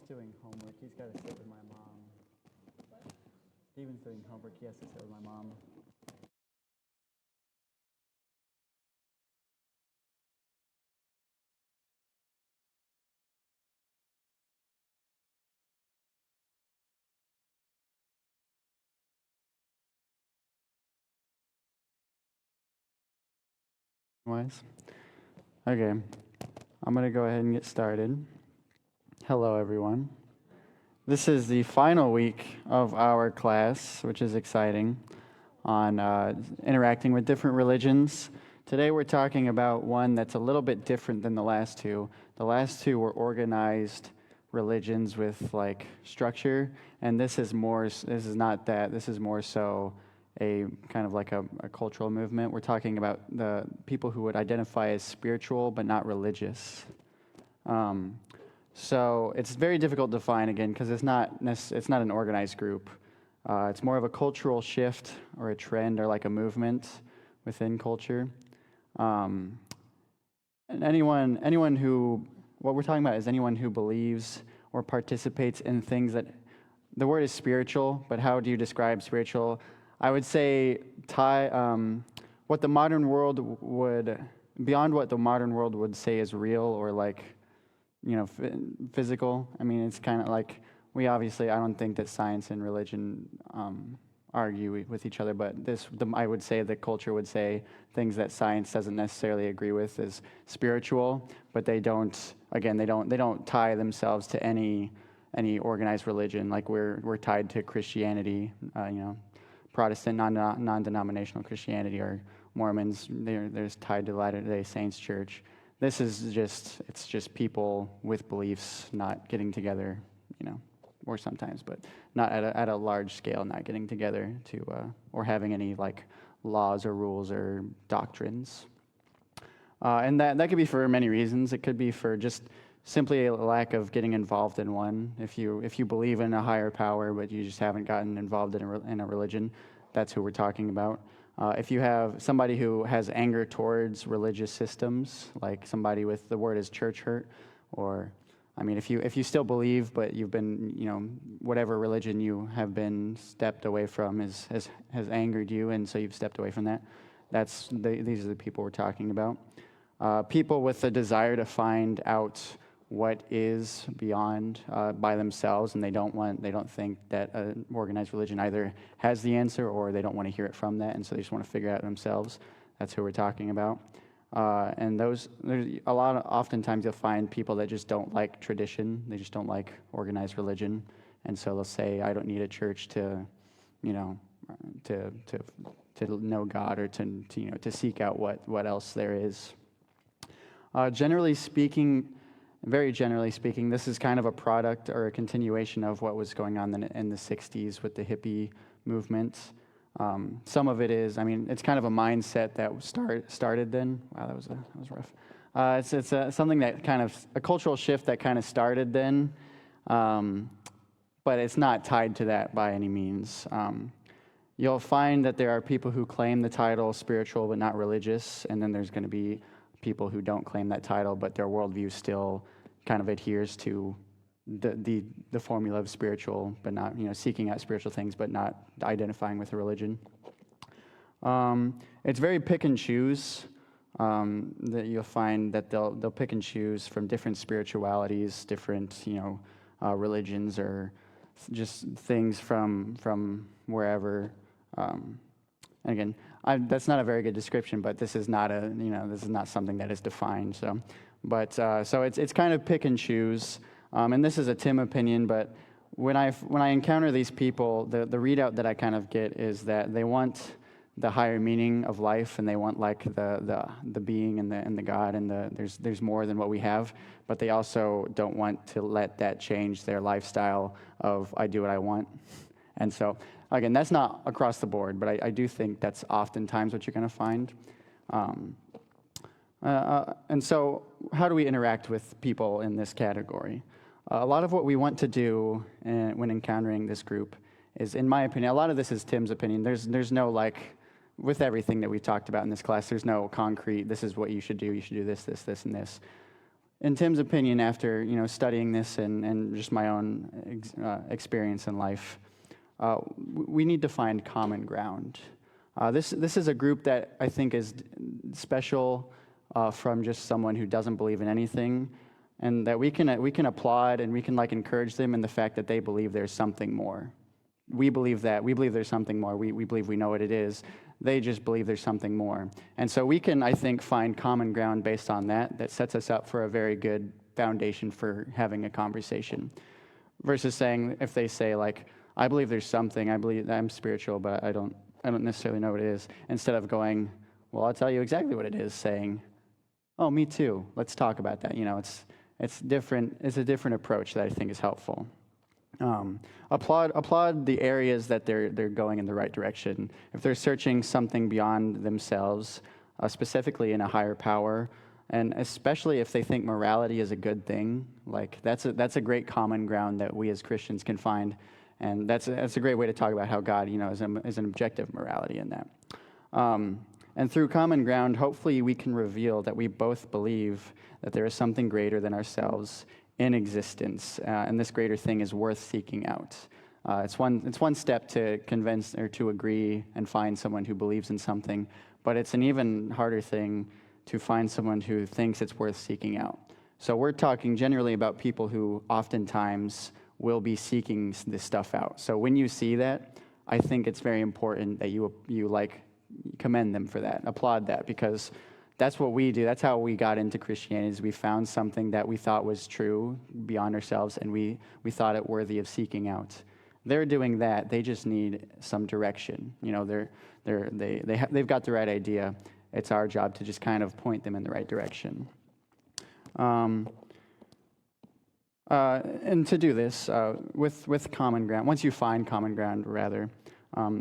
doing homework. He's got to sit with my mom. Steven's doing homework. He has to sit with my mom. Okay, I'm going to go ahead and get started. Hello, everyone. This is the final week of our class, which is exciting, on interacting with different religions. Today we're talking about one that's a little bit different than the last two. The last two were organized religions with like structure, and this is not that. This is more so a kind of like a cultural movement. We're talking about the people who would identify as spiritual but not religious. So it's very difficult to define again because it's not an organized group. It's more of a cultural shift or a trend or like a movement within culture. And anyone who, what we're talking about is anyone who believes or participates in things that, the word is spiritual, but how do you describe spiritual? I would say what the modern world would, beyond what the modern world would say is real or like, physical. I mean, it's kind of like, I don't think that science and religion argue with each other, but I would say the culture would say things that science doesn't necessarily agree with is spiritual, but they don't tie themselves to any organized religion. Like we're tied to Christianity, Protestant non-denominational Christianity, or Mormons, they're tied to Latter-day Saints Church. This is just people with beliefs not getting together, or sometimes, but not at a large scale, not getting together to or having any like laws or rules or doctrines. And that could be for many reasons. It could be for just simply a lack of getting involved in one. If you believe in a higher power, but you just haven't gotten involved in a religion, that's who we're talking about. If you have somebody who has anger towards religious systems, like somebody with the word is church hurt, or if you still believe, but you've been, whatever religion you have been stepped away from has angered you, and so you've stepped away from that. These are the people we're talking about. People with a desire to find out what is beyond by themselves, and they don't think that an organized religion either has the answer or they don't want to hear it from that, and so they just want to figure it out themselves. That's who we're talking about. And oftentimes you'll find people that just don't like tradition. They just don't like organized religion, and so they'll say, "I don't need a church to know God or to seek out what else there is." Very generally speaking, this is kind of a product or a continuation of what was going on in the 60s with the hippie movement. Some of it is, it's kind of a mindset that started then. Wow, that was rough. It's something that kind of, a cultural shift that kind of started then, but it's not tied to that by any means. You'll find that there are people who claim the title spiritual but not religious, and then there's going to be people who don't claim that title, but their worldview still kind of adheres to the formula of spiritual, but not seeking out spiritual things, but not identifying with a religion. It's very pick and choose. That you'll find that they'll pick and choose from different spiritualities, different religions, or just things from wherever. And again, that's not a very good description, but this is not something that is defined. So it's kind of pick and choose. And this is a Tim opinion, but when I encounter these people, the readout that I kind of get is that they want the higher meaning of life, and they want like the being and the God, and there's more than what we have, but they also don't want to let that change their lifestyle of I do what I want. And so again, that's not across the board, but I do think that's oftentimes what you're going to find. And so how do we interact with people in this category? A lot of what we want to do when encountering this group is, in my opinion, a lot of this is Tim's opinion. There's no with everything that we've talked about in this class, there's no concrete, this is what you should do this, and this. in Tim's opinion, after studying this and just my own experience in life, we need to find common ground. This is a group that I think is special from just someone who doesn't believe in anything, and that we can applaud and we can encourage them in the fact that they believe there's something more. We believe that. We believe there's something more. We believe we know what it is. They just believe there's something more. And so we can, I think, find common ground based on that sets us up for a very good foundation for having a conversation. Versus saying, if they say, I believe there's something, I believe I'm spiritual, but I don't necessarily know what it is, instead of going, well, I'll tell you exactly what it is, saying, oh, me too, let's talk about that. It's different. It's a different approach that I think is helpful. Applaud the areas that they're going in the right direction. If they're searching something beyond themselves, specifically in a higher power, and especially if they think morality is a good thing, that's a great common ground that we as Christians can find, and that's a great way to talk about how God, is an objective morality in that. And through common ground, hopefully we can reveal that we both believe that there is something greater than ourselves in existence, and this greater thing is worth seeking out. It's one step to convince or to agree and find someone who believes in something, but it's an even harder thing to find someone who thinks it's worth seeking out. So we're talking generally about people who oftentimes will be seeking this stuff out. So when you see that, I think it's very important that you commend them for that, applaud that, because that's what we do. That's how we got into Christianity, is we found something that we thought was true beyond ourselves, and we thought it worthy of seeking out. They're doing that. They just need some direction. They've got the right idea. It's our job to just kind of point them in the right direction. And to do this with common ground, once you find common ground, rather,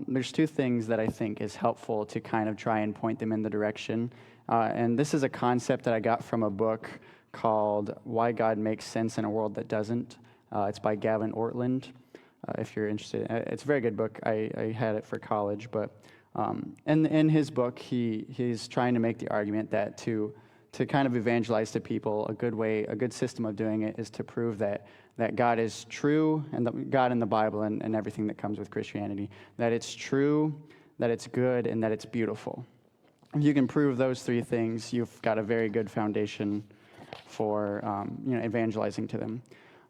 there's two things that I think is helpful to kind of try and point them in the direction. And this is a concept that I got from a book called Why God Makes Sense in a World That Doesn't. It's by Gavin Ortlund, if you're interested. It's a very good book. I had it for college, but in his book, he's trying to make the argument that to kind of evangelize to people, a good system of doing it is to prove that God is true, and God in the Bible and everything that comes with Christianity, that it's true, that it's good, and that it's beautiful. If you can prove those three things, you've got a very good foundation for evangelizing to them.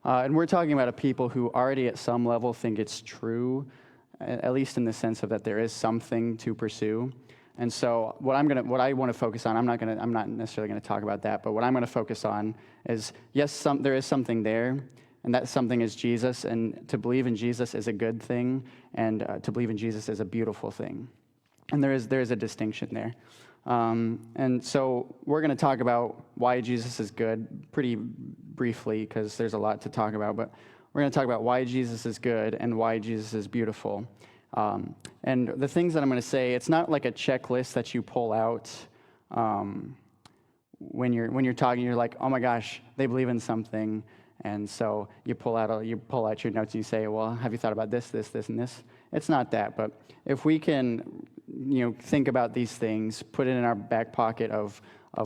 And we're talking about a people who already at some level think it's true, at least in the sense of that there is something to pursue. And so what I want to focus on, I'm not necessarily going to talk about that, but what I'm going to focus on is, yes, there is something there, and that something is Jesus, and to believe in Jesus is a good thing, and to believe in Jesus is a beautiful thing. And there is a distinction there. And so we're going to talk about why Jesus is good pretty briefly, because there's a lot to talk about, but we're going to talk about why Jesus is good and why Jesus is beautiful. And the things that I'm going to say, it's not like a checklist that you pull out when you're talking. You're like, oh my gosh, they believe in something, and so you pull out your notes and you say, well, have you thought about this, and this? It's not that, but if we can, think about these things, put it in our back pocket of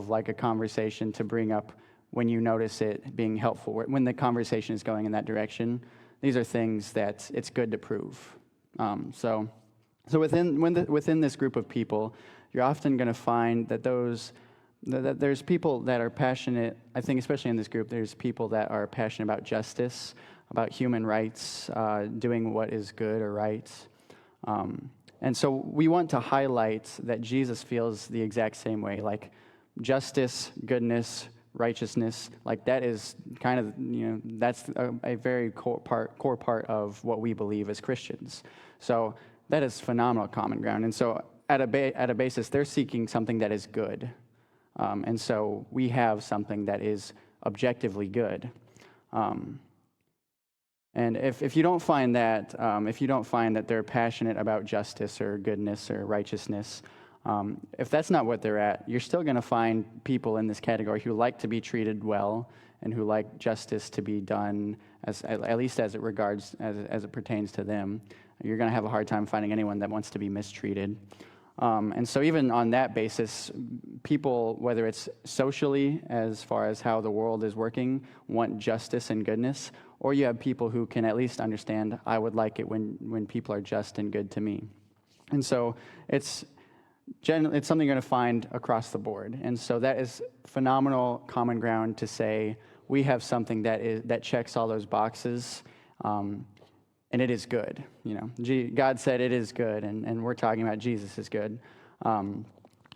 like a conversation to bring up when you notice it being helpful, when the conversation is going in that direction. These are things that it's good to prove. So within this group of people, you're often going to find that there's people that are passionate. I think especially in this group, there's people that are passionate about justice, about human rights, doing what is good or right. And so we want to highlight that Jesus feels the exact same way, like justice, goodness, righteousness, like that is kind of, that's a very core part of what we believe as Christians. So that is phenomenal common ground. And so at a basis, they're seeking something that is good. And so we have something that is objectively good. And if you don't find that, they're passionate about justice or goodness or righteousness, if that's not what they're at, you're still going to find people in this category who like to be treated well and who like justice to be done, at least as it pertains to them. You're going to have a hard time finding anyone that wants to be mistreated. And so even on that basis, people, whether it's socially as far as how the world is working, want justice and goodness, or you have people who can at least understand, I would like it when people are just and good to me. And so it's something you're going to find across the board. And so that is phenomenal common ground to say we have something that checks all those boxes, and it is good. God said it is good, and we're talking about Jesus is good.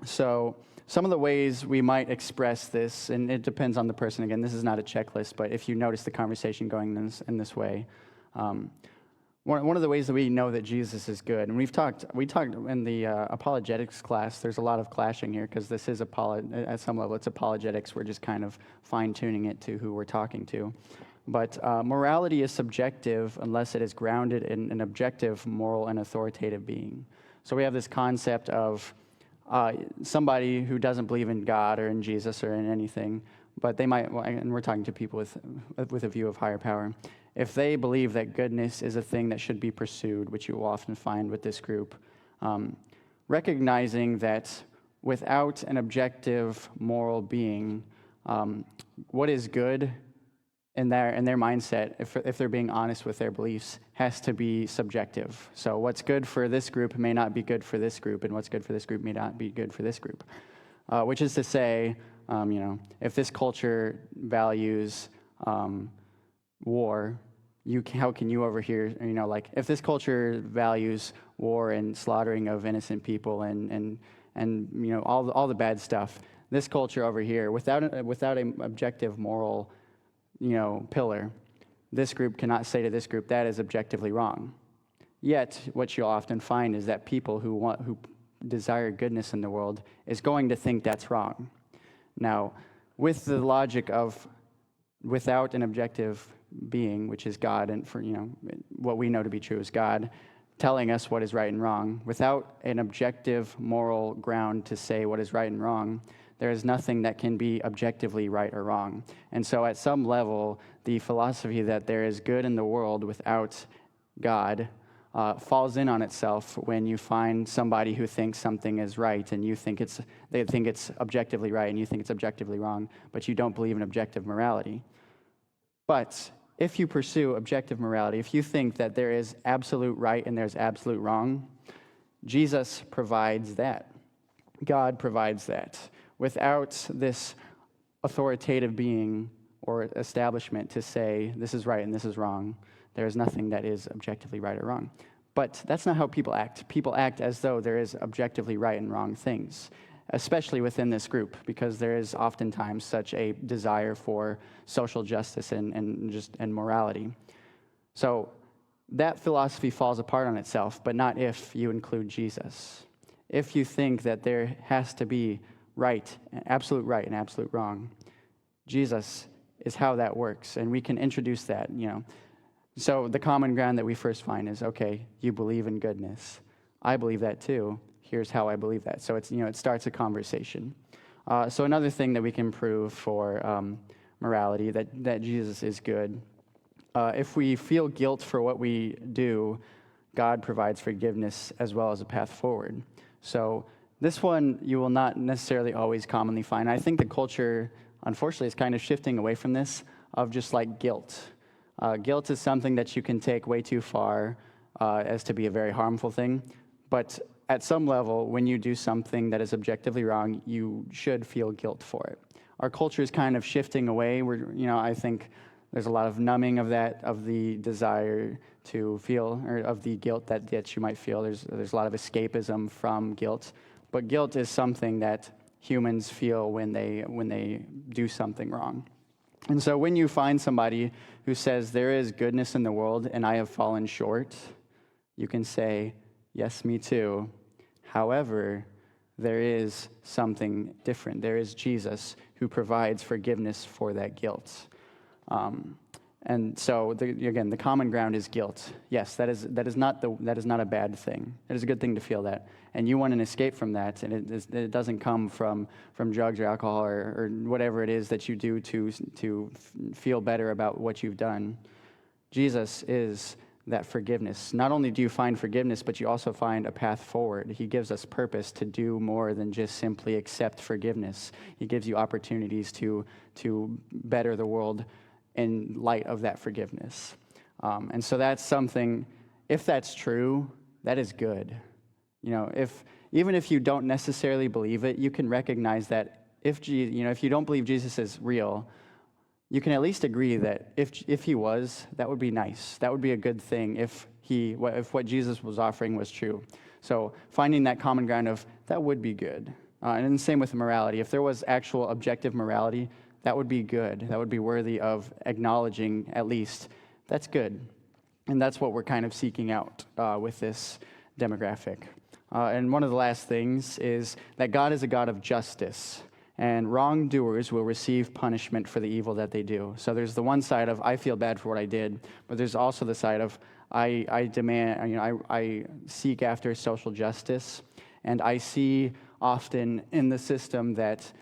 So some of the ways we might express this, and it depends on the person. Again, this is not a checklist, but if you notice the conversation going in this way, one of the ways that we know that Jesus is good, and we talked in the apologetics class. There's a lot of clashing here because this is at some level it's apologetics. We're just kind of fine-tuning it to who we're talking to. But morality is subjective unless it is grounded in an objective, moral, and authoritative being. So we have this concept of somebody who doesn't believe in God or in Jesus or in anything, but they might, and we're talking to people with a view of higher power. If they believe that goodness is a thing that should be pursued, which you will often find with this group, recognizing that without an objective moral being, what is good in their mindset, if they're being honest with their beliefs, has to be subjective. So what's good for this group may not be good for this group, and what's good for this group may not be good for this group. Which is to say, if this culture values war, how can you over here, if this culture values war and slaughtering of innocent people and all the bad stuff, this culture over here, without an objective moral pillar, this group cannot say to this group that is objectively wrong. Yet, what you'll often find is that people who desire goodness in the world is going to think that's wrong. Now, with the logic of without an objective being, which is God, and for what we know to be true is God telling us what is right and wrong, without an objective moral ground to say what is right and wrong, there is nothing that can be objectively right or wrong. And so at some level, the philosophy that there is good in the world without God falls in on itself when you find somebody who thinks something is right and they think it's objectively right and you think it's objectively wrong, but you don't believe in objective morality. But if you pursue objective morality, if you think that there is absolute right and there's absolute wrong, Jesus provides that. God provides that. Without this authoritative being or establishment to say this is right and this is wrong, there is nothing that is objectively right or wrong. But that's not how people act. People act as though there is objectively right and wrong things, especially within this group, because there is oftentimes such a desire for social justice and morality. So that philosophy falls apart on itself, but not if you include Jesus. If you think that there has to be right and absolute wrong, Jesus is how that works, and we can introduce that, So the common ground that we first find is, okay, you believe in goodness. I believe that too. Here's how I believe that. So it's, it starts a conversation. So another thing that we can prove for morality, that Jesus is good, if we feel guilt for what we do, God provides forgiveness as well as a path forward. So this one you will not necessarily always commonly find. I think the culture, unfortunately, is kind of shifting away from this of just like guilt. Guilt is something that you can take way too far as to be a very harmful thing. But at some level, when you do something that is objectively wrong, you should feel guilt for it. Our culture is kind of shifting away. I think there's a lot of numbing of the desire to feel, or of the guilt that you might feel. There's a lot of escapism from guilt. But guilt is something that humans feel when they do something wrong. And so when you find somebody who says there is goodness in the world and I have fallen short, you can say, yes, me too. However, there is something different. There is Jesus who provides forgiveness for that guilt. And so, the common ground is guilt. Yes, that is not a bad thing. It is a good thing to feel that, and you want an escape from that. And it doesn't come from drugs or alcohol or whatever it is that you do to feel better about what you've done. Jesus is that forgiveness. Not only do you find forgiveness, but you also find a path forward. He gives us purpose to do more than just simply accept forgiveness. He gives you opportunities to better the world in light of that forgiveness. And so that's something, if that's true, that is good. Even if you don't necessarily believe it, you can recognize that if you don't believe Jesus is real, you can at least agree that if he was, that would be nice. That would be a good thing if what Jesus was offering was true. So finding that common ground of that would be good. And then the same with morality. If there was actual objective morality, that would be good. That would be worthy of acknowledging at least. That's good. And that's what we're kind of seeking out with this demographic. And one of the last things is that God is a God of justice. And wrongdoers will receive punishment for the evil that they do. So there's the one side of, I feel bad for what I did, but there's also the side of, I demand, I seek after social justice. And I see often in the system that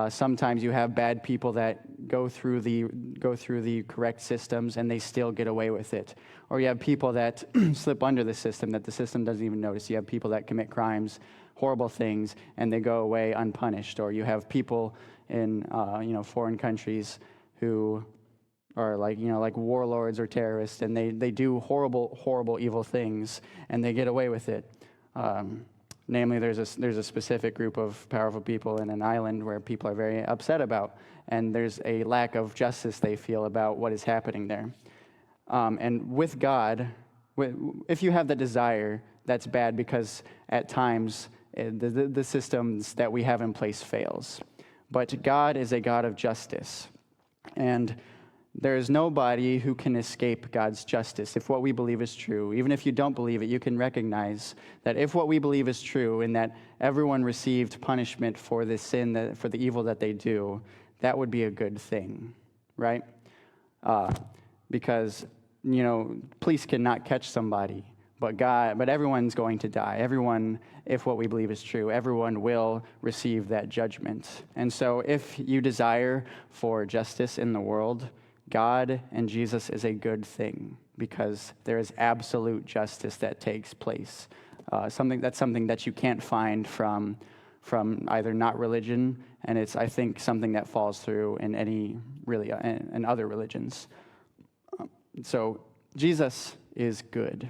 sometimes you have bad people that go through the correct systems and they still get away with it. Or you have people that slip under the system that the system doesn't even notice. You have people that commit crimes, horrible things, and they go away unpunished. Or you have people in foreign countries who are like warlords or terrorists, and they do horrible evil things and they get away with it. Namely, there's a specific group of powerful people in an island where people are very upset about, and there's a lack of justice they feel about what is happening there. And with God, if you have the desire, that's bad because at times the systems that we have in place fails. But God is a God of justice, and there is nobody who can escape God's justice if what we believe is true. Even if you don't believe it, you can recognize that if what we believe is true and that everyone received punishment for the sin, for the evil that they do, that would be a good thing, right? Because, police cannot catch somebody, but everyone's going to die. Everyone, if what we believe is true, everyone will receive that judgment. And so if you desire for justice in the world, God and Jesus is a good thing because there is absolute justice that takes place. Something that you can't find from either not religion, and it's, I think, something that falls through in in other religions. So Jesus is good.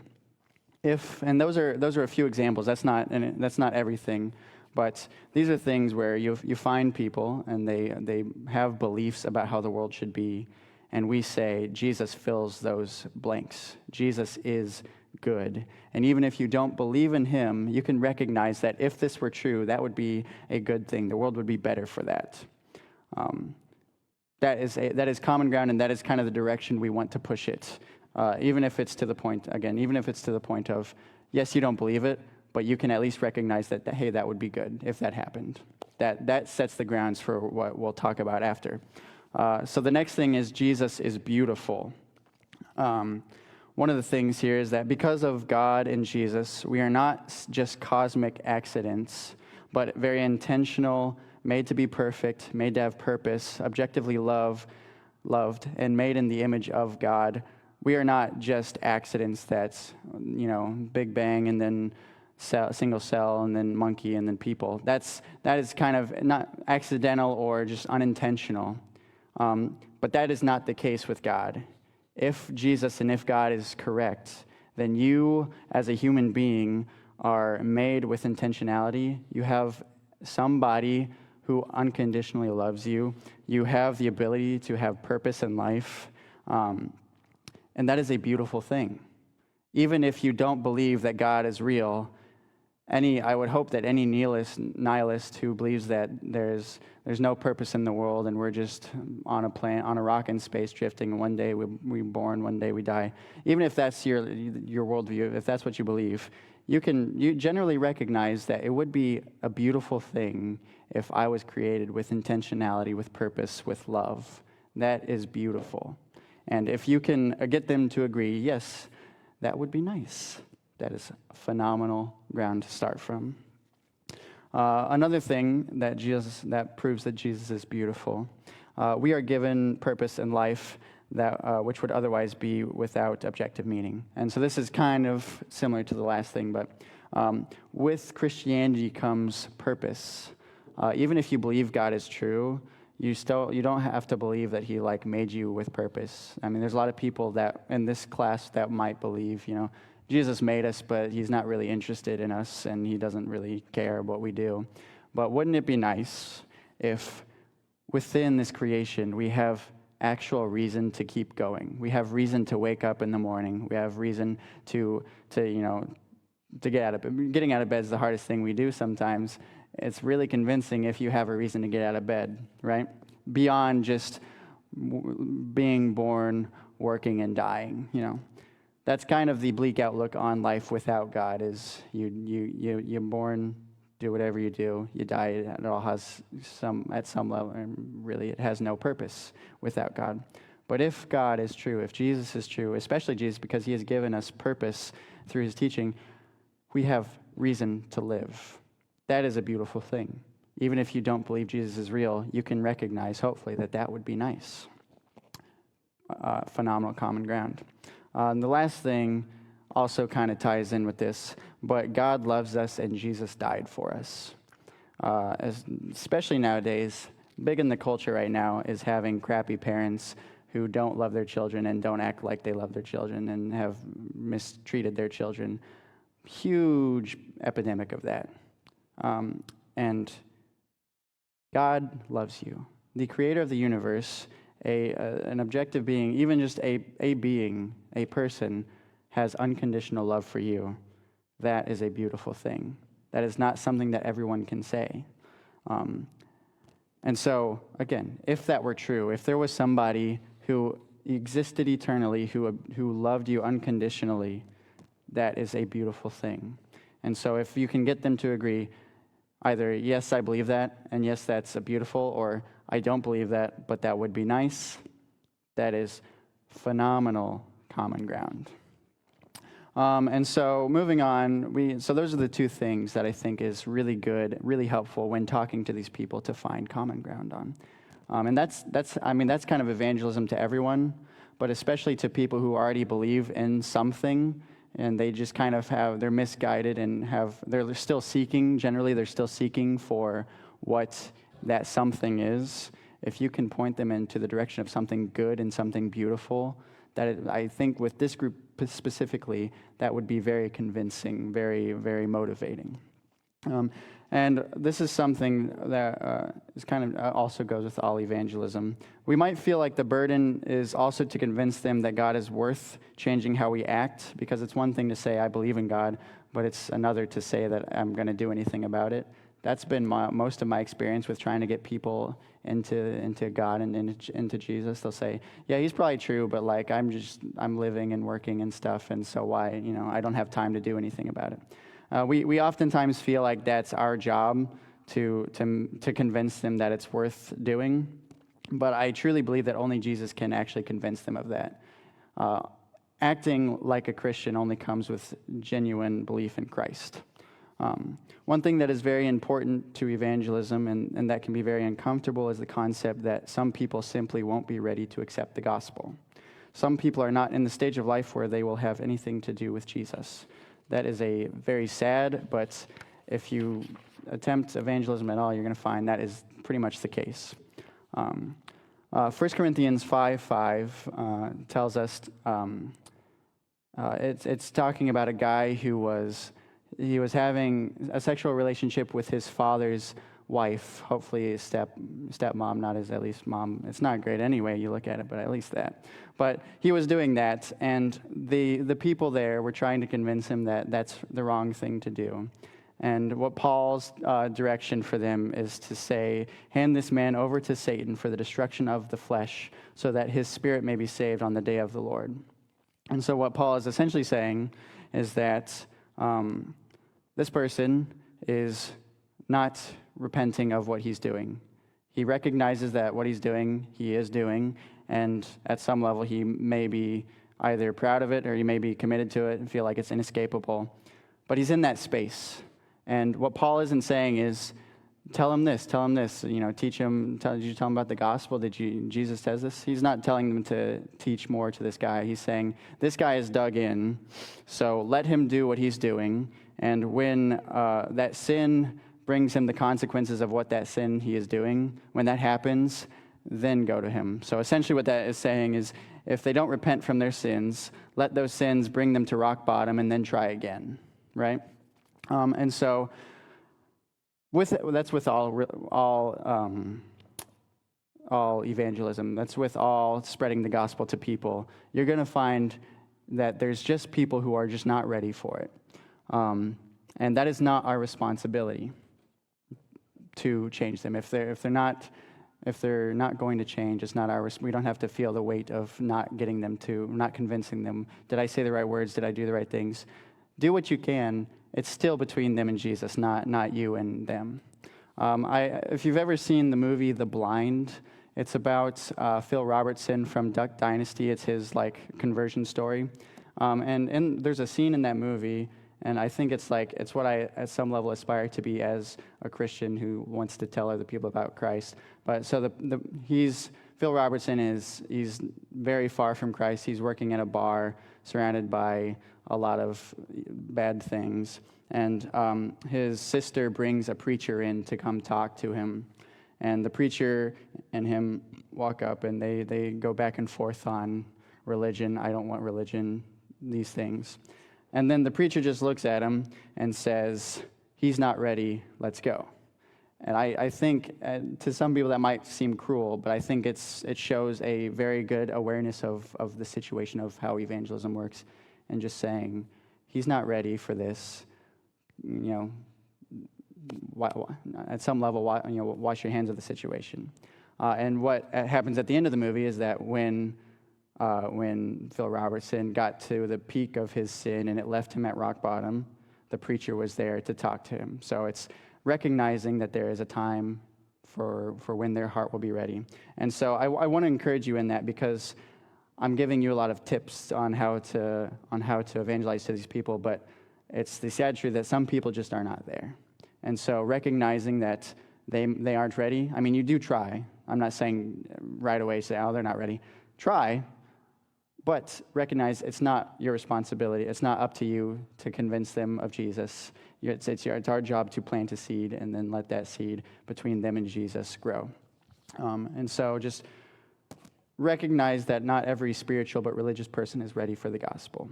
And those are a few examples. That's not everything, but these are things where you find people and they have beliefs about how the world should be. And we say, Jesus fills those blanks. Jesus is good. And even if you don't believe in him, you can recognize that if this were true, that would be a good thing. The world would be better for that. That is common ground, and that is kind of the direction we want to push it. Even if it's to the point of, yes, you don't believe it, but you can at least recognize that hey, that would be good if that happened. That sets the grounds for what we'll talk about after. So the next thing is Jesus is beautiful. One of the things here is that because of God and Jesus, we are not just cosmic accidents, but very intentional, made to be perfect, made to have purpose, objectively loved, and made in the image of God. We are not just accidents that's, Big Bang and then single cell and then monkey and then people. That is kind of not accidental or just unintentional. But that is not the case with God. If Jesus and if God is correct, then you as a human being are made with intentionality. You have somebody who unconditionally loves you. You have the ability to have purpose in life. And that is a beautiful thing. Even if you don't believe that God is real, I would hope that any nihilist who believes that there's no purpose in the world and we're just on a rock in space drifting, and one day we're born, one day we die. Even if that's your worldview, if that's what you believe, you generally recognize that it would be a beautiful thing if I was created with intentionality, with purpose, with love. That is beautiful. And if you can get them to agree, yes, that would be nice. That is phenomenal ground to start from. Another thing that proves that Jesus is beautiful, we are given purpose in life that which would otherwise be without objective meaning. And so this is kind of similar to the last thing, but with Christianity comes purpose. Even if you believe God is true, you don't have to believe that he made you with purpose. I mean, there's a lot of people that in this class that might believe, Jesus made us, but he's not really interested in us, and he doesn't really care what we do. But wouldn't it be nice if within this creation we have actual reason to keep going? We have reason to wake up in the morning. We have reason to get out of bed. Getting out of bed is the hardest thing we do sometimes. It's really convincing if you have a reason to get out of bed, right? Beyond just being born, working, and dying, That's kind of the bleak outlook on life without God, is you're born, do whatever you do, you die, it all has at some level, and really it has no purpose without God. But if God is true, if Jesus is true, especially Jesus, because he has given us purpose through his teaching, we have reason to live. That is a beautiful thing. Even if you don't believe Jesus is real, you can recognize, hopefully, that would be nice. Phenomenal common ground. And the last thing also kind of ties in with this, but God loves us and Jesus died for us. Especially nowadays, big in the culture right now is having crappy parents who don't love their children and don't act like they love their children and have mistreated their children. Huge epidemic of that. And God loves you. The creator of the universe, an objective being, even just a being, a person, has unconditional love for you. That is a beautiful thing. That is not something that everyone can say. And so, again, if that were true, if there was somebody who existed eternally, who loved you unconditionally, that is a beautiful thing. And so if you can get them to agree, either, yes, I believe that, and yes, that's beautiful, or I don't believe that, but that would be nice, that is phenomenal common ground. And so moving on, so those are the two things that I think is really good, really helpful when talking to these people to find common ground on. And that's kind of evangelism to everyone, but especially to people who already believe in something, and they just kind of they're misguided and they're still seeking, generally they're still seeking for what that something is. If you can point them into the direction of something good and something beautiful, I think with this group specifically, that would be very convincing, very, very motivating. And this is something that is kind of also goes with all evangelism. We might feel like the burden is also to convince them that God is worth changing how we act, because it's one thing to say, I believe in God, but it's another to say that I'm going to do anything about it. That's been most of my experience with trying to get people into God and into Jesus. They'll say, yeah, he's probably true, but I'm living and working and stuff, and so why, I don't have time to do anything about it. We oftentimes feel like that's our job to convince them that it's worth doing, but I truly believe that only Jesus can actually convince them of that. Acting like a Christian only comes with genuine belief in Christ. One thing that is very important to evangelism and that can be very uncomfortable is the concept that some people simply won't be ready to accept the gospel. Some people are not in the stage of life where they will have anything to do with Jesus. That is a very sad, but if you attempt evangelism at all, you're going to find that is pretty much the case. 1 Corinthians 5:5 tells us, it's talking about a guy who was having a sexual relationship with his father's wife, hopefully his stepmom, not his at least mom. It's not great anyway, you look at it, but at least that. But he was doing that, and the people there were trying to convince him that that's the wrong thing to do. And what Paul's direction for them is to say, hand this man over to Satan for the destruction of the flesh, so that his spirit may be saved on the day of the Lord. And so what Paul is essentially saying is that this person is not repenting of what he's doing. He recognizes that what he's doing, he is doing, and at some level he may be either proud of it or he may be committed to it and feel like it's inescapable. But he's in that space. And what Paul isn't saying is tell him this, teach him, did you tell him about the gospel? Jesus says this? He's not telling them to teach more to this guy. He's saying, this guy is dug in, so let him do what he's doing, and when that sin brings him the consequences of what that sin he is doing, when that happens, then go to him. So essentially what that is saying is, if they don't repent from their sins, let those sins bring them to rock bottom and then try again, right? And so that's with all evangelism. That's with all spreading the gospel to people. You're going to find that there's just people who are just not ready for it. And that is not our responsibility to change them. If they're not going to change, it's not we don't have to feel the weight of not convincing them. Did I say the right words? Did I do the right things? Do what you can. It's still between them and Jesus, not you and them. If you've ever seen the movie The Blind, it's about Phil Robertson from Duck Dynasty. It's his conversion story. And there's a scene in that movie, and I think it's what I, at some level, aspire to be as a Christian who wants to tell other people about Christ. But so Phil Robertson he's very far from Christ. He's working at a bar, surrounded by a lot of bad things. And his sister brings a preacher in to come talk to him. And the preacher and him walk up, and they go back and forth on religion. I don't want religion, these things. And then the preacher just looks at him and says, he's not ready, let's go. And I think to some people that might seem cruel, but I think it shows a very good awareness of the situation of how evangelism works, and just saying, he's not ready for this. At some level, wash your hands of the situation. And what happens at the end of the movie is that when Phil Robertson got to the peak of his sin and it left him at rock bottom, the preacher was there to talk to him. So it's recognizing that there is a time for when their heart will be ready. And so I want to encourage you in that, because I'm giving you a lot of tips on how to evangelize to these people, but it's the sad truth that some people just are not there. And so recognizing that they aren't ready. I mean, you do try. I'm not saying right away say, oh, they're not ready. Try, but recognize it's not your responsibility. It's not up to you to convince them of Jesus. It's our job to plant a seed and then let that seed between them and Jesus grow. And so just recognize that not every spiritual but religious person is ready for the gospel.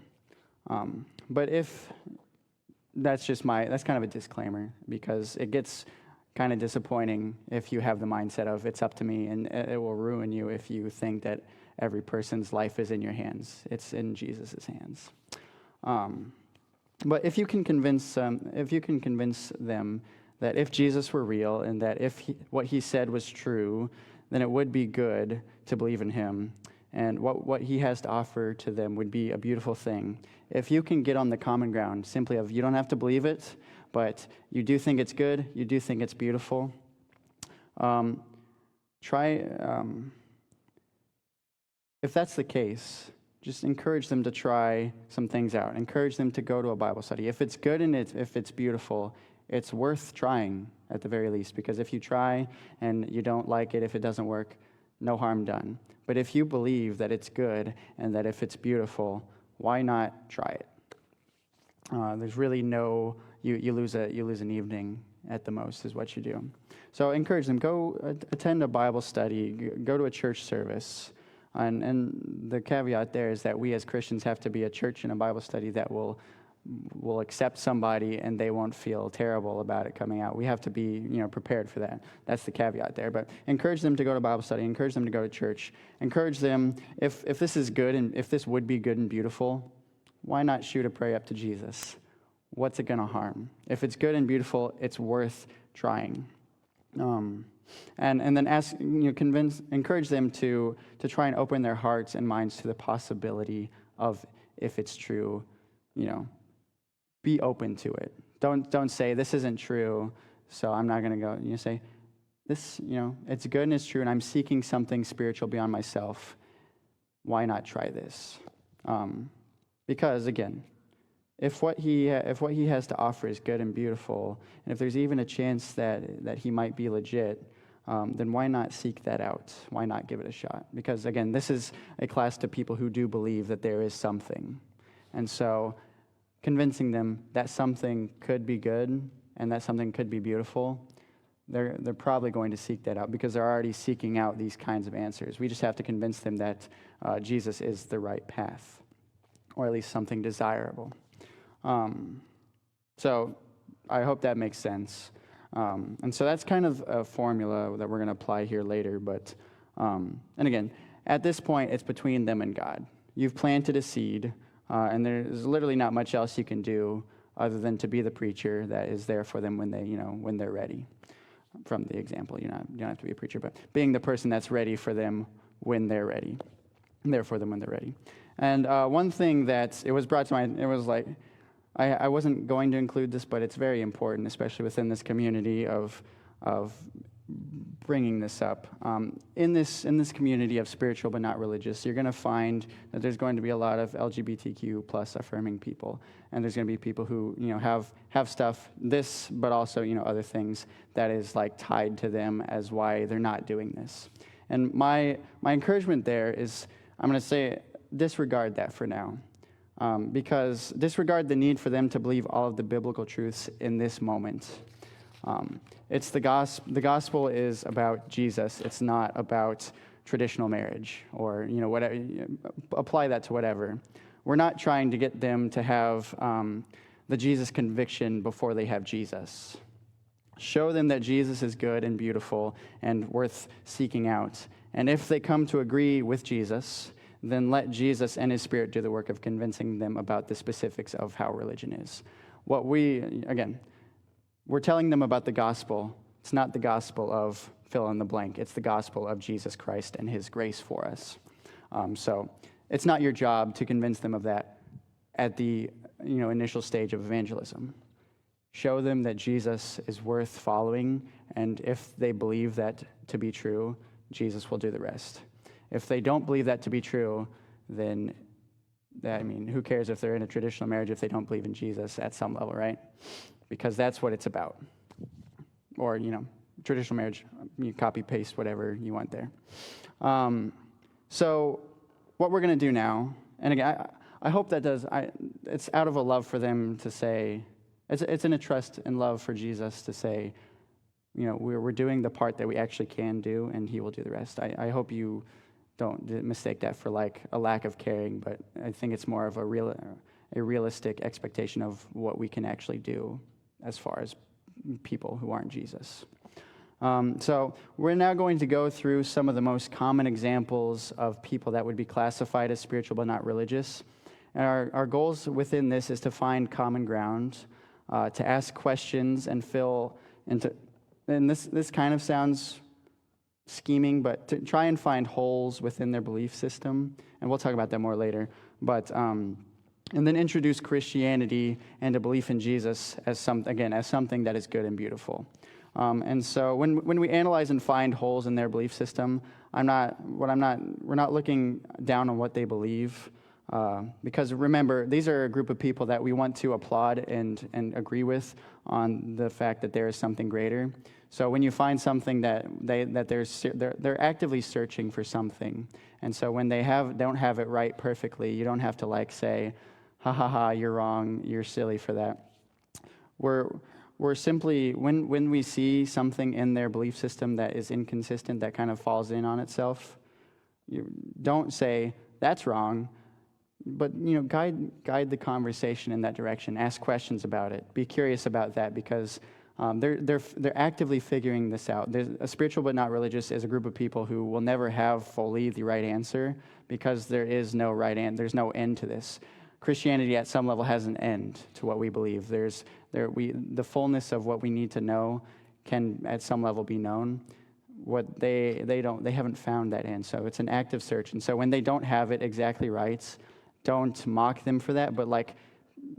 But if that's kind of a disclaimer, because it gets kind of disappointing if you have the mindset of it's up to me, and it will ruin you if you think that every person's life is in your hands. It's in Jesus' hands. But if you can convince them that if Jesus were real and that if what he said was true, then it would be good to believe in him, and what he has to offer to them would be a beautiful thing. If you can get on the common ground simply of you don't have to believe it, but you do think it's good, you do think it's beautiful, if that's the case, just encourage them to try some things out. Encourage them to go to a Bible study. If it's good and if it's beautiful, it's worth trying at the very least, because if you try and you don't like it, if it doesn't work, no harm done. But if you believe that it's good and that if it's beautiful, why not try it? There's really you lose an evening at the most is what you do. So encourage them, go attend a Bible study, go to a church service. And the caveat there is that we as Christians have to be a church and a Bible study that will accept somebody and they won't feel terrible about it coming out. We have to be prepared for that. That's the caveat there. But encourage them to go to Bible study. Encourage them to go to church. Encourage them, if this is good and if this would be good and beautiful, why not shoot a prayer up to Jesus? What's it going to harm? If it's good and beautiful, it's worth trying. And then encourage them to try and open their hearts and minds to the possibility of, if it's true, be open to it. Don't say this isn't true, so I'm not going to go. Say this, it's good and it's true, and I'm seeking something spiritual beyond myself. Why not try this? Because again, if what he has to offer is good and beautiful, and if there's even a chance that he might be legit, then why not seek that out? Why not give it a shot? Because again, this is a class to people who do believe that there is something. And so convincing them that something could be good and that something could be beautiful, they're probably going to seek that out because they're already seeking out these kinds of answers. We just have to convince them that Jesus is the right path, or at least something desirable. So I hope that makes sense. And so that's kind of a formula that we're going to apply here later. But, and again, at this point, it's between them and God. You've planted a seed, and there's literally not much else you can do other than to be the preacher that is there for them when they're ready. From the example, you don't have to be a preacher, but being the person that's ready for them when they're ready, and there for them when they're ready. And one thing that it was brought to mind, it was like, I wasn't going to include this, but it's very important, especially within this community of bringing this up. In this community of spiritual but not religious, you're going to find that there's going to be a lot of LGBTQ plus affirming people, and there's going to be people who have stuff but also other things that is like tied to them as why they're not doing this. And my encouragement there is, I'm going to say, disregard that for now. Because disregard the need for them to believe all of the biblical truths in this moment. It's the gospel. The gospel is about Jesus. It's not about traditional marriage or whatever. Apply that to whatever. We're not trying to get them to have the Jesus conviction before they have Jesus. Show them that Jesus is good and beautiful and worth seeking out. And if they come to agree with Jesus, then let Jesus and his Spirit do the work of convincing them about the specifics of how religion is. We're telling them about the gospel. It's not the gospel of fill in the blank. It's the gospel of Jesus Christ and his grace for us. So it's not your job to convince them of that at the initial stage of evangelism. Show them that Jesus is worth following, and if they believe that to be true, Jesus will do the rest. If they don't believe that to be true, then, who cares if they're in a traditional marriage if they don't believe in Jesus at some level, right? Because that's what it's about. Or, traditional marriage, you copy-paste whatever you want there. So what we're going to do now, and again, I hope that it's out of a love for them to say, it's in a trust and love for Jesus to say, we're doing the part that we actually can do, and he will do the rest. I hope you don't mistake that for like a lack of caring, but I think it's more of a realistic expectation of what we can actually do as far as people who aren't Jesus. So we're now going to go through some of the most common examples of people that would be classified as spiritual but not religious. And our goals within this is to find common ground, to ask questions and fill into, and this kind of sounds scheming, but to try and find holes within their belief system, and we'll talk about that more later. But and then introduce Christianity and a belief in Jesus as something that is good and beautiful. And so when we analyze and find holes in their belief system, we're not looking down on what they believe, because remember, these are a group of people that we want to applaud and agree with on the fact that there is something greater. So when you find something that they're actively searching for something, and so when they don't have it right perfectly, you don't have to say, ha ha ha, you're wrong, you're silly for that. We're simply, when we see something in their belief system that is inconsistent, that kind of falls in on itself, you don't say that's wrong, but guide the conversation in that direction. Ask questions about it. Be curious about that, because they're actively figuring this out. A spiritual but not religious is a group of people who will never have fully the right answer, because there is no right answer. There's no end to this. Christianity at some level has an end to what we believe. The fullness of what we need to know can at some level be known. What they haven't found that end. So it's an active search. And so when they don't have it exactly right, don't mock them for that, but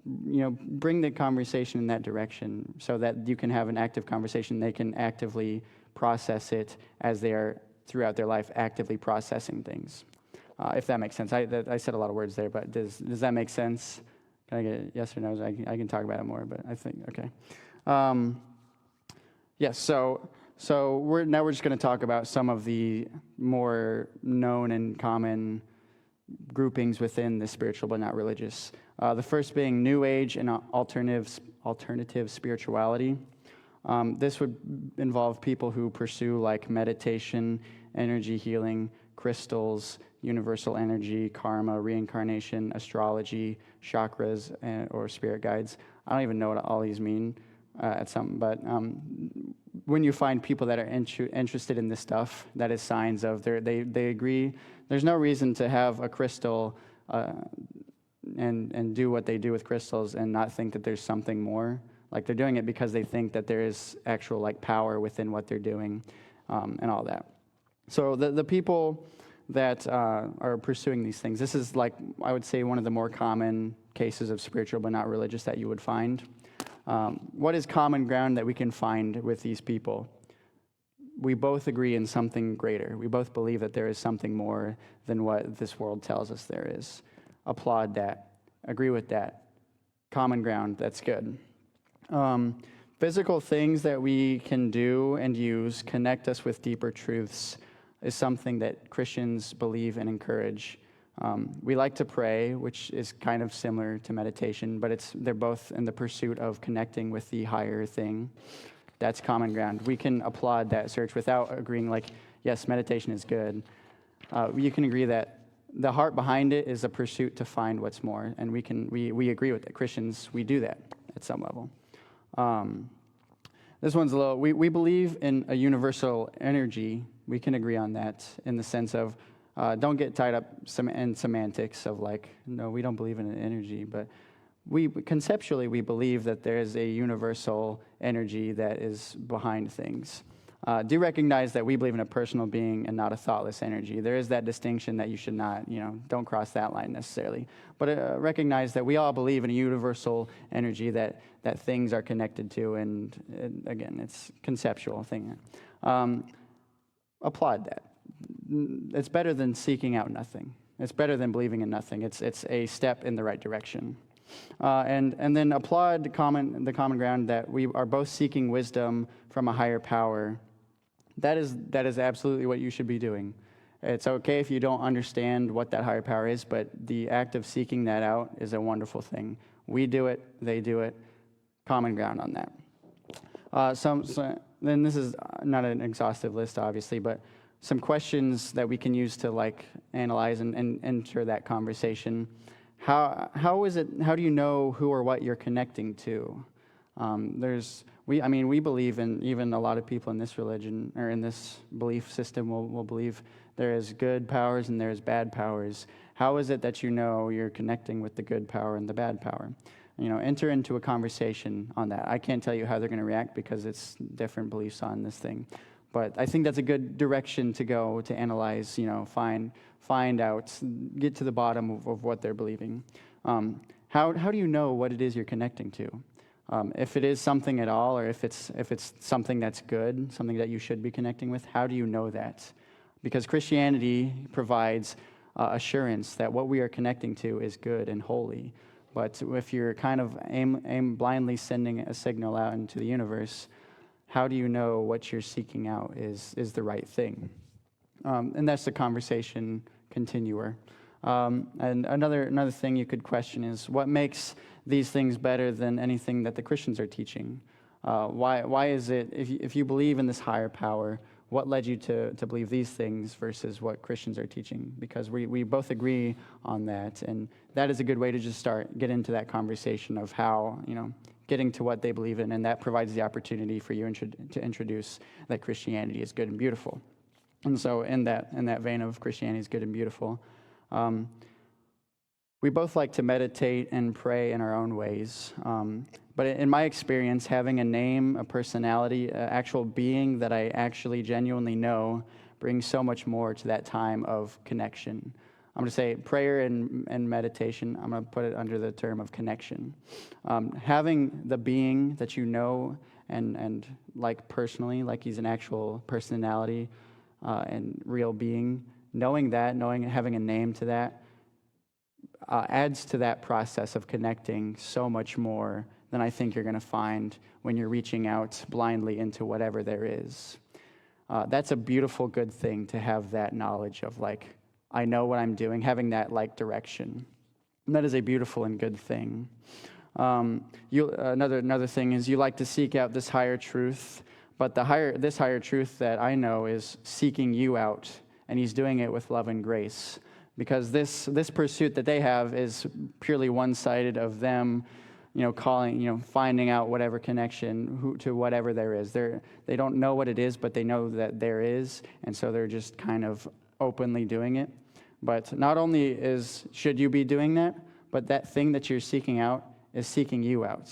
bring the conversation in that direction so that you can have an active conversation. They can actively process it as they are throughout their life actively processing things. If that makes sense. I said a lot of words there, but does that make sense? Can I get a yes or no? I can talk about it more, but I think, okay. Yes, so we're just going to talk about some of the more known and common groupings within the spiritual but not religious. The first being New Age and alternative spirituality. This would involve people who pursue like meditation, energy healing, crystals, universal energy, karma, reincarnation, astrology, chakras, or spirit guides. I don't even know what all these mean but when you find people that are interested in this stuff, that is signs of they agree. There's no reason to have a crystal and do what they do with crystals and not think that there's something more. Like they're doing it because they think that there is actual like power within what they're doing and all that. So the people that are pursuing these things, this is like, I would say, one of the more common cases of spiritual but not religious that you would find. What is common ground that we can find with these people? We both agree in something greater. We both believe that there is something more than what this world tells us there is. Applaud that. Agree with that. Common ground, that's good. Physical things that we can do and use connect us with deeper truths is something that Christians believe and encourage. We like to pray, which is kind of similar to meditation, but they're both in the pursuit of connecting with the higher thing. That's common ground. We can applaud that search without agreeing like, yes, meditation is good. You can agree that the heart behind it is a pursuit to find what's more, and we agree with that. Christians, we do that at some level. This one's a little, we believe in a universal energy. We can agree on that in the sense of, don't get tied up in semantics of like, no, we don't believe in an energy, but conceptually we believe that there is a universal energy that is behind things. Do recognize that we believe in a personal being and not a thoughtless energy. There is that distinction that you should not, don't cross that line necessarily. But recognize that we all believe in a universal energy that things are connected to, and again, it's conceptual thing. Applaud that. It's better than seeking out nothing. It's better than believing in nothing. It's a step in the right direction. And then applaud the common ground that we are both seeking wisdom from a higher power. That is absolutely what you should be doing. It's okay if you don't understand what that higher power is, but the act of seeking that out is a wonderful thing. We do it, they do it. Common ground on that. Then this is not an exhaustive list, obviously, but some questions that we can use to like analyze and enter that conversation. How do you know who or what you're connecting to? We believe in, even a lot of people in this religion or in this belief system will believe there is good powers and there is bad powers. How is it that you know you're connecting with the good power and the bad power? Enter into a conversation on that. I can't tell you how they're going to react because it's different beliefs on this thing. But I think that's a good direction to go to analyze, find out, get to the bottom of what they're believing. How do you know what it is you're connecting to? If it is something at all, or if it's something that's good, something that you should be connecting with, how do you know that? Because Christianity provides assurance that what we are connecting to is good and holy. But if you're kind of blindly sending a signal out into the universe, how do you know what you're seeking out is the right thing? And that's the conversation continuer. And another thing you could question is, what makes these things better than anything that the Christians are teaching? Why is it, if you believe in this higher power, what led you to believe these things versus what Christians are teaching? Because we both agree on that, and that is a good way to just get into that conversation of how, getting to what they believe in, and that provides the opportunity for you to introduce that Christianity is good and beautiful. And so in that vein of Christianity is good and beautiful, we both like to meditate and pray in our own ways. But in my experience, having a name, a personality, an actual being that I actually genuinely know brings so much more to that time of connection. I'm going to say prayer and meditation, I'm going to put it under the term of connection. Having the being that you know and like personally, like he's an actual personality and real being, having a name to that, adds to that process of connecting so much more than I think you're going to find when you're reaching out blindly into whatever there is. That's a beautiful, good thing to have that knowledge of, like, I know what I'm doing, having that, like, direction. And that is a beautiful and good thing. Another thing is you like to seek out this higher truth, but this higher truth that I know is seeking you out, and he's doing it with love and grace. Because this pursuit that they have is purely one-sided of them, finding out whatever connection to whatever there is. They don't know what it is, but they know that there is, and so they're just kind of openly doing it. But not only should you be doing that, but that thing that you're seeking out is seeking you out.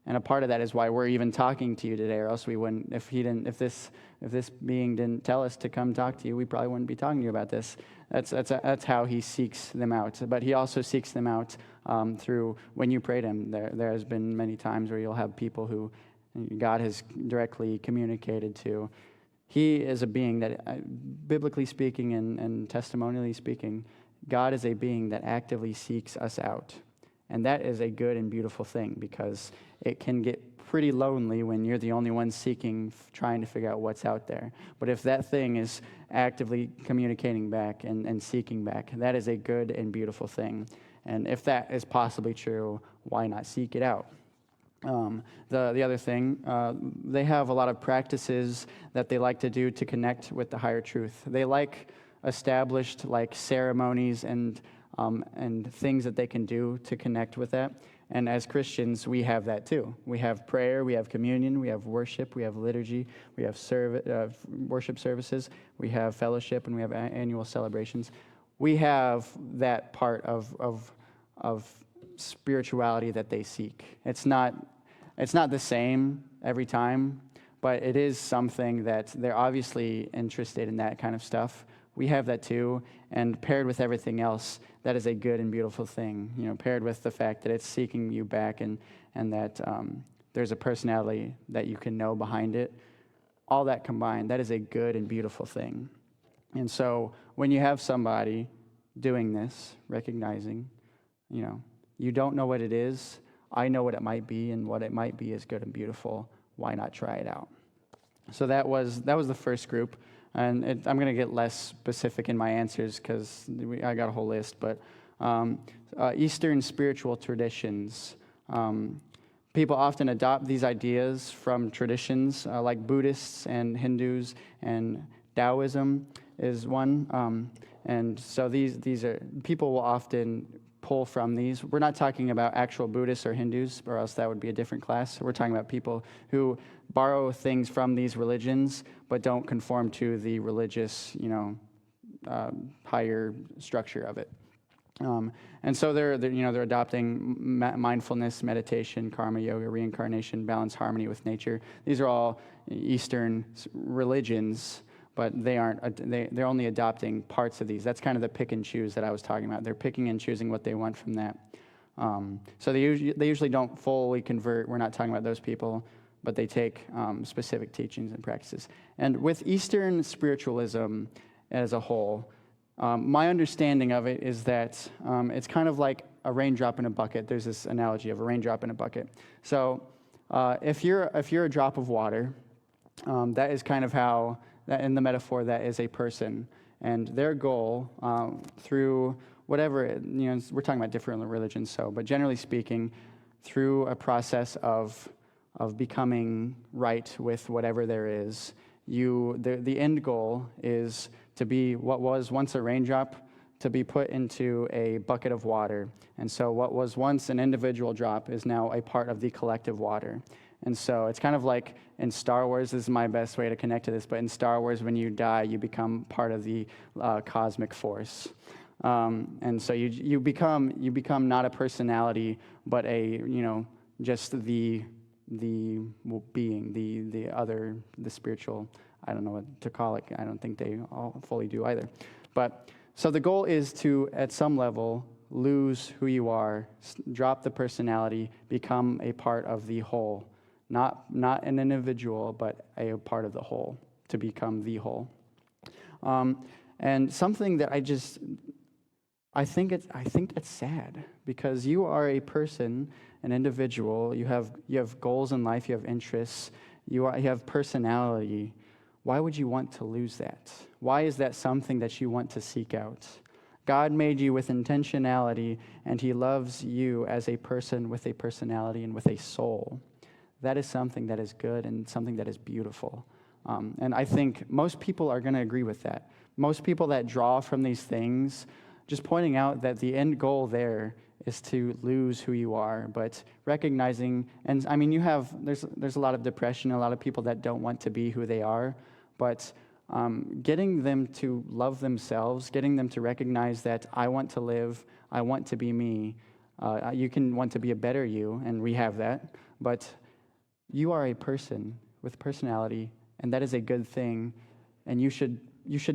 And a part of that is why we're even talking to you today, or else we wouldn't. If this being didn't tell us to come talk to you, we probably wouldn't be talking to you about this. That's how he seeks them out. But he also seeks them out through when you pray to him. There has been many times where you'll have people who God has directly communicated to. He is a being that, biblically speaking and testimonially speaking, God is a being that actively seeks us out. And that is a good and beautiful thing, because it can get pretty lonely when you're the only one seeking, trying to figure out what's out there. But if that thing is actively communicating back and seeking back, that is a good and beautiful thing. And if that is possibly true, why not seek it out? The other thing, they have a lot of practices that they like to do to connect with the higher truth. They like established, like, ceremonies and things that they can do to connect with that. And as Christians, we have that too. We have prayer, we have communion, we have worship, we have liturgy, we have worship services, we have fellowship, and we have annual celebrations. We have that part of spirituality that they seek. It's not the same every time, but it is something that they're obviously interested in, that kind of stuff. We have that too, and paired with everything else, that is a good and beautiful thing. Paired with the fact that it's seeking you back, and that there's a personality that you can know behind it. All that combined, that is a good and beautiful thing. And so when you have somebody doing this, recognizing, you don't know what it is, I know what it might be, and what it might be is good and beautiful. Why not try it out? So that was the first group. And I'm going to get less specific in my answers because I got a whole list. But Eastern spiritual traditions. People often adopt these ideas from traditions like Buddhists and Hindus, and Taoism is one. And so these are, people will often pull from these. We're not talking about actual Buddhists or Hindus, or else that would be a different class. We're talking about people who borrow things from these religions, but don't conform to the religious, higher structure of it. And so they're adopting mindfulness, meditation, karma yoga, reincarnation, balance, harmony with nature. These are all Eastern religions, but they're only adopting parts of these. That's kind of the pick and choose that I was talking about. They're picking and choosing what they want from that. So they usually don't fully convert. We're not talking about those people, but they take specific teachings and practices. And with Eastern spiritualism as a whole, my understanding of it is that it's kind of like a raindrop in a bucket. There's this analogy of a raindrop in a bucket. So if you're a drop of water, that is kind of how, that in the metaphor, that is a person. And their goal through whatever, we're talking about different religions, but generally speaking, through a process of becoming right with whatever there is, the end goal is to be what was once a raindrop, to be put into a bucket of water. And so what was once an individual drop is now a part of the collective water. And so it's kind of like in Star Wars, this is my best way to connect to this, but in Star Wars, when you die, you become part of the cosmic force. And so you become not a personality, but just the being, the spiritual, I don't know what to call it. I don't think they all fully do either. But so the goal is to, at some level, lose who you are, drop the personality, become a part of the whole. Not an individual, but a part of the whole, to become the whole. And something that I think that's sad, because you are a person, an individual. You have goals in life. You have interests. You have personality. Why would you want to lose that? Why is that something that you want to seek out? God made you with intentionality, and He loves you as a person with a personality and with a soul. That is something that is good and something that is beautiful. And I think most people are going to agree with that. Most people that draw from these things, just pointing out that the end goal there is to lose who you are, but recognizing, and I mean, there's a lot of depression, a lot of people that don't want to be who they are, but getting them to love themselves, getting them to recognize that I want to live, I want to be me. You can want to be a better you, and we have that, but you are a person with personality, and that is a good thing, and you should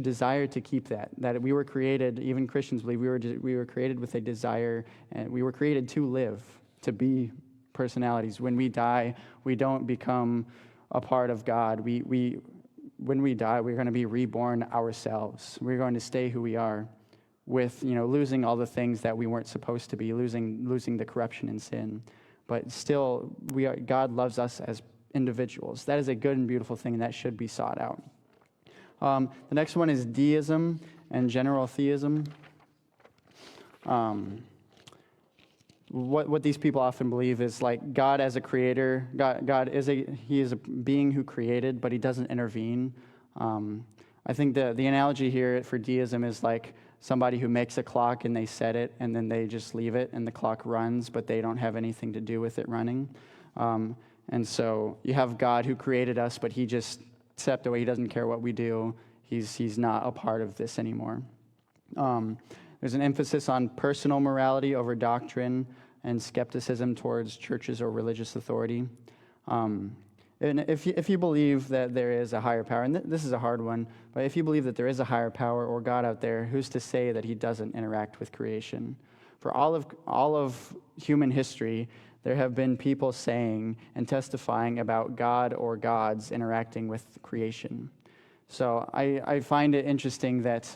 desire to keep that. That we were created, even Christians believe, we were created with a desire, and we were created to live, to be personalities. When we die, we don't become a part of God. When we die, we're going to be reborn ourselves. We're going to stay who we are, with losing all the things that we weren't supposed to be, losing the corruption and sin. But still, God loves us as individuals. That is a good and beautiful thing, and that should be sought out. The next one is deism and general theism. What these people often believe is like God as a creator. God is He is a being who created, but He doesn't intervene. I think the analogy here for deism is like somebody who makes a clock and they set it and then they just leave it and the clock runs, but they don't have anything to do with it running. And so you have God who created us, but He just stepped away. He doesn't care what we do. He's not a part of this anymore. There's an emphasis on personal morality over doctrine and skepticism towards churches or religious authority. And if you believe that there is a higher power, and this is a hard one, but if you believe that there is a higher power or God out there, who's to say that He doesn't interact with creation? For all of human history, there have been people saying and testifying about God or gods interacting with creation. So I find it interesting that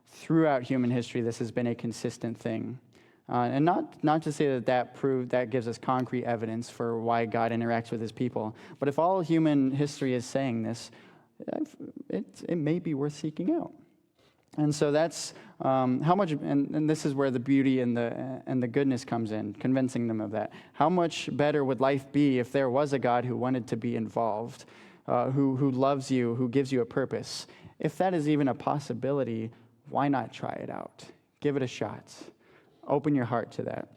throughout human history, this has been a consistent thing. And not to say that gives us concrete evidence for why God interacts with His people, but if all human history is saying this, it may be worth seeking out. And so that's how much, and this is where the beauty and the goodness comes in, convincing them of that. How much better would life be if there was a God who wanted to be involved, who loves you, who gives you a purpose? If that is even a possibility, why not try it out? Give it a shot. Open your heart to that.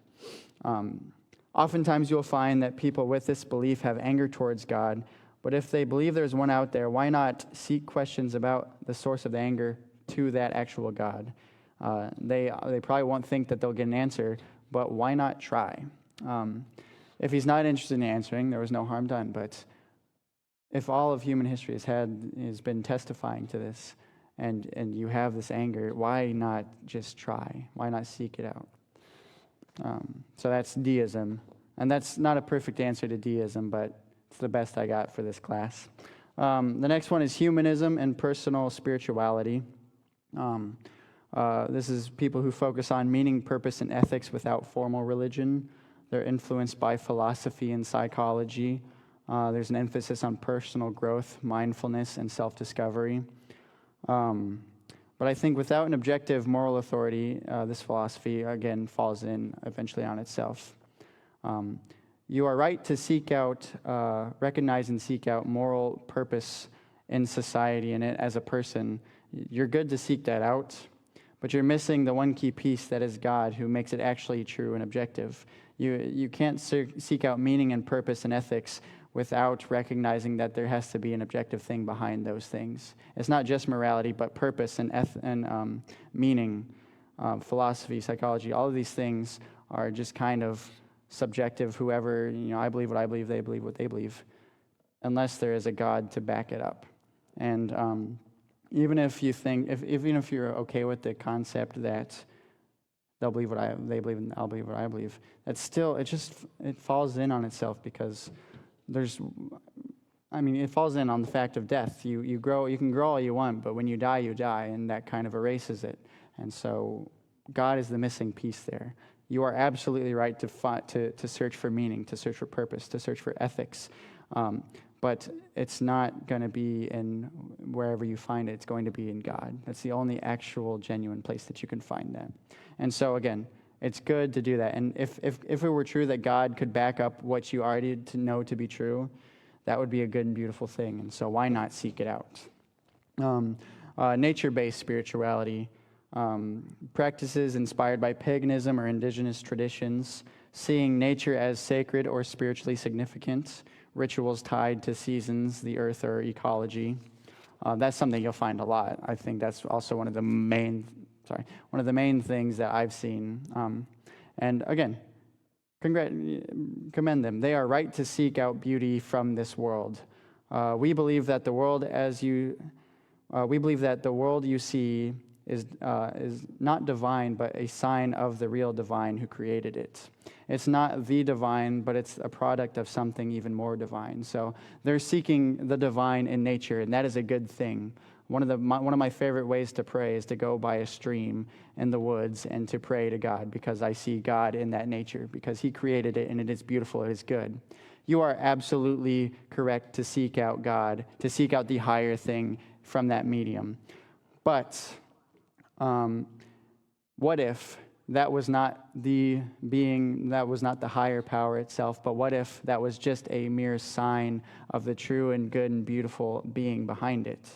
Oftentimes you'll find that people with this belief have anger towards God, but if they believe there's one out there, why not seek questions about the source of the anger to that actual God? They probably won't think that they'll get an answer, but why not try? If He's not interested in answering, there was no harm done. But if all of human history has been testifying to this, and you have this anger, why not just try? Why not seek it out? So that's deism, and that's not a perfect answer to deism, but it's the best I got for this class. The next one is humanism and personal spirituality. This is people who focus on meaning, purpose, and ethics without formal religion. They're influenced by philosophy and psychology. There's an emphasis on personal growth, mindfulness, and self-discovery. But I think without an objective moral authority, this philosophy, again, falls in eventually on itself. You are right to seek out, recognize and seek out moral purpose in society and as a person. You're good to seek that out, but you're missing the one key piece that is God, who makes it actually true and objective. You can't seek out meaning and purpose and ethics without recognizing that there has to be an objective thing behind those things. It's not just morality, but purpose and meaning, philosophy, psychology. All of these things are just kind of subjective. Whoever, I believe what I believe, they believe what they believe, unless there is a God to back it up. And even if you think, even if you're okay with the concept that they'll believe what they believe and I'll believe what I believe, that's still, it falls in on itself, because it falls in on the fact of death. You can grow all you want, but when you die, and that kind of erases it. And so God is the missing piece there. You are absolutely right to search for meaning, to search for purpose, to search for ethics. But it's not going to be in wherever you find it. It's going to be in God. That's the only actual, genuine place that you can find that. And so, again, it's good to do that. And if it were true that God could back up what you already know to be true, that would be a good and beautiful thing. And so why not seek it out? Nature-based spirituality, practices inspired by paganism or indigenous traditions, seeing nature as sacred or spiritually significant, rituals tied to seasons, the earth, or ecology. That's something you'll find a lot. I think that's also one of the main things that I've seen. And again, commend them. They are right to seek out beauty from this world. We believe that the world you see is not divine, but a sign of the real divine who created it. It's not the divine, but it's a product of something even more divine. So they're seeking the divine in nature, and that is a good thing. One of my favorite ways to pray is to go by a stream in the woods and to pray to God, because I see God in that nature, because he created it and it is beautiful, it is good. You are absolutely correct to seek out God, to seek out the higher thing from that medium. But what if that was not the being, that was not the higher power itself, but what if that was just a mere sign of the true and good and beautiful being behind it?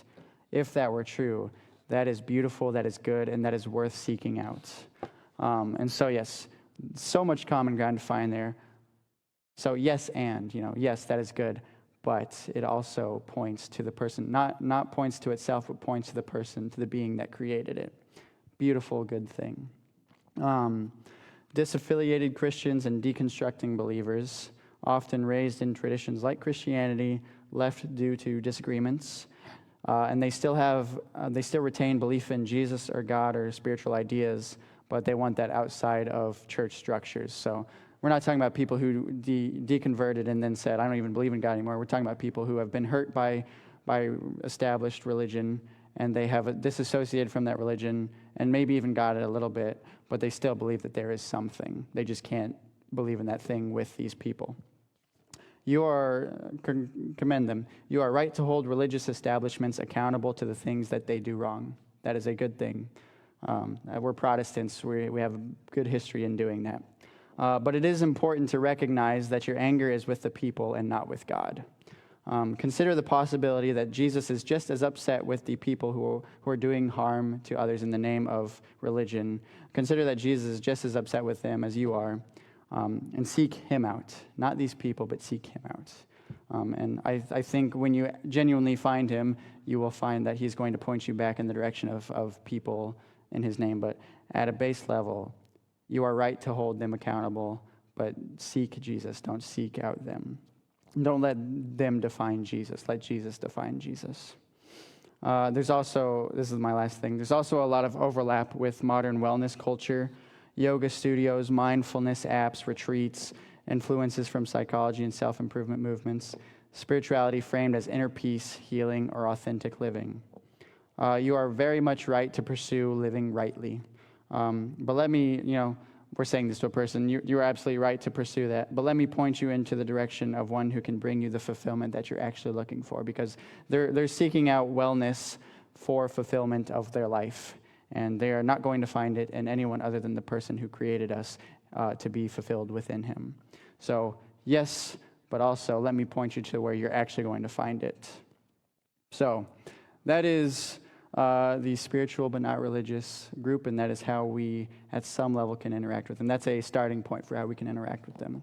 If that were true, that is beautiful, that is good, and that is worth seeking out. And so, yes, so much common ground to find there. So yes, yes, that is good, but it also points to the person, not points to itself, but points to the person, to the being that created it. Beautiful, good thing. Disaffiliated Christians and deconstructing believers, often raised in traditions like Christianity, left due to disagreements, and they still retain belief in Jesus or God or spiritual ideas, but they want that outside of church structures. So we're not talking about people who deconverted and then said, I don't even believe in God anymore. We're talking about people who have been hurt by established religion, and they have disassociated from that religion and maybe even got it a little bit, but they still believe that there is something. They just can't believe in that thing with these people. Commend them. You are right to hold religious establishments accountable to the things that they do wrong. That is a good thing. We're Protestants. We have a good history in doing that. But it is important to recognize that your anger is with the people and not with God. Consider the possibility that Jesus is just as upset with the people who are doing harm to others in the name of religion. Consider that Jesus is just as upset with them as you are. And seek him out. Not these people, but seek him out. And I think when you genuinely find him, you will find that he's going to point you back in the direction of people in his name. But at a base level, you are right to hold them accountable, but seek Jesus. Don't seek out them. Don't let them define Jesus. Let Jesus define Jesus. There's also, this is my last thing, there's also a lot of overlap with modern wellness culture. Yoga studios, mindfulness apps, retreats, influences from psychology and self-improvement movements, spirituality framed as inner peace, healing, or authentic living. You are very much right to pursue living rightly. But let me, we're saying this to a person, you're absolutely right to pursue that, but let me point you into the direction of one who can bring you the fulfillment that you're actually looking for, because they're seeking out wellness for fulfillment of their life. And they are not going to find it in anyone other than the person who created us to be fulfilled within him. So, yes, but also let me point you to where you're actually going to find it. So, that is the spiritual but not religious group, and that is how we, at some level, can interact with them. That's a starting point for how we can interact with them.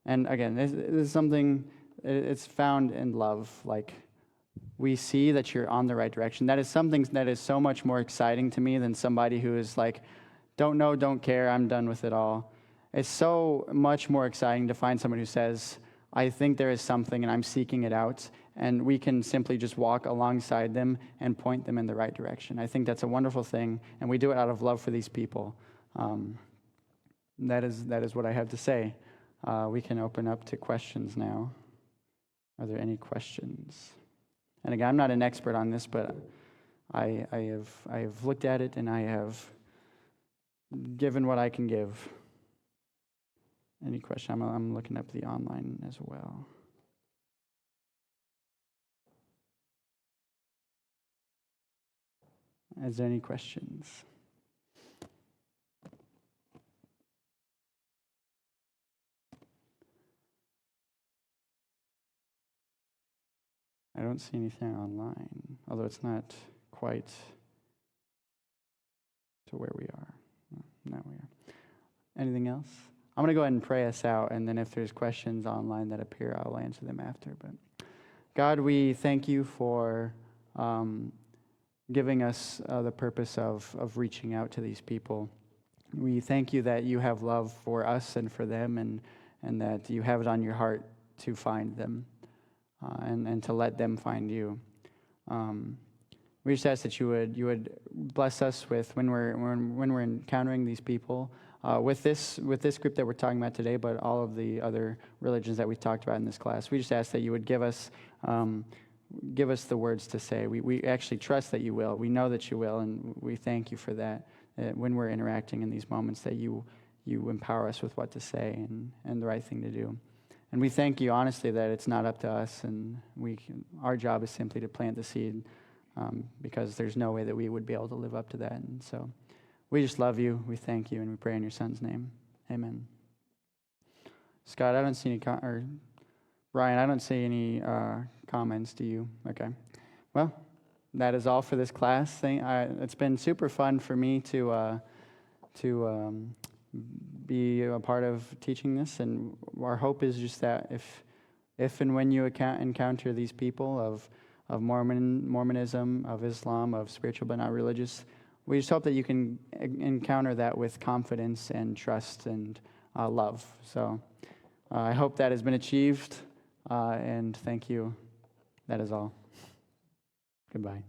And again, this is something, it's found in love, like, we see that you're on the right direction. That is something that is so much more exciting to me than somebody who is like, don't know, don't care, I'm done with it all. It's so much more exciting to find someone who says, I think there is something and I'm seeking it out, and we can simply just walk alongside them and point them in the right direction. I think that's a wonderful thing, and we do it out of love for these people. That is what I have to say. We can open up to questions now. Are there any questions? And again, I'm not an expert on this, but I have looked at it, and I have given what I can give. Any question? I'm looking up the online as well. Is there any questions? I don't see anything online, although it's not quite to where we are. Now we are. Anything else? I'm going to go ahead and pray us out, and then if there's questions online that appear, I'll answer them after. But God, we thank you for giving us the purpose of reaching out to these people. We thank you that you have love for us and for them, and that you have it on your heart to find them and to let them find you. We just ask that you would bless us with when we're encountering these people with this group that we're talking about today, but all of the other religions that we talked about in this class. We just ask that you would give us the words to say. We actually trust that you will. We know that you will, and we thank you for that. When we're interacting in these moments, that you empower us with what to say and the right thing to do. And we thank you, honestly, that it's not up to us, and our job is simply to plant the seed, because there's no way that we would be able to live up to that. And so we just love you, we thank you, and we pray in your Son's name. Amen. Scott, I don't see any, or Brian, I don't see any comments. Do you? Okay. Well, that is all for this class. It's been super fun for me to be a part of teaching this, and our hope is just that if and when you encounter these people of Mormonism, of Islam, of spiritual but not religious, we just hope that you can encounter that with confidence and trust and love. So I hope that has been achieved, and thank you. That is all. Goodbye.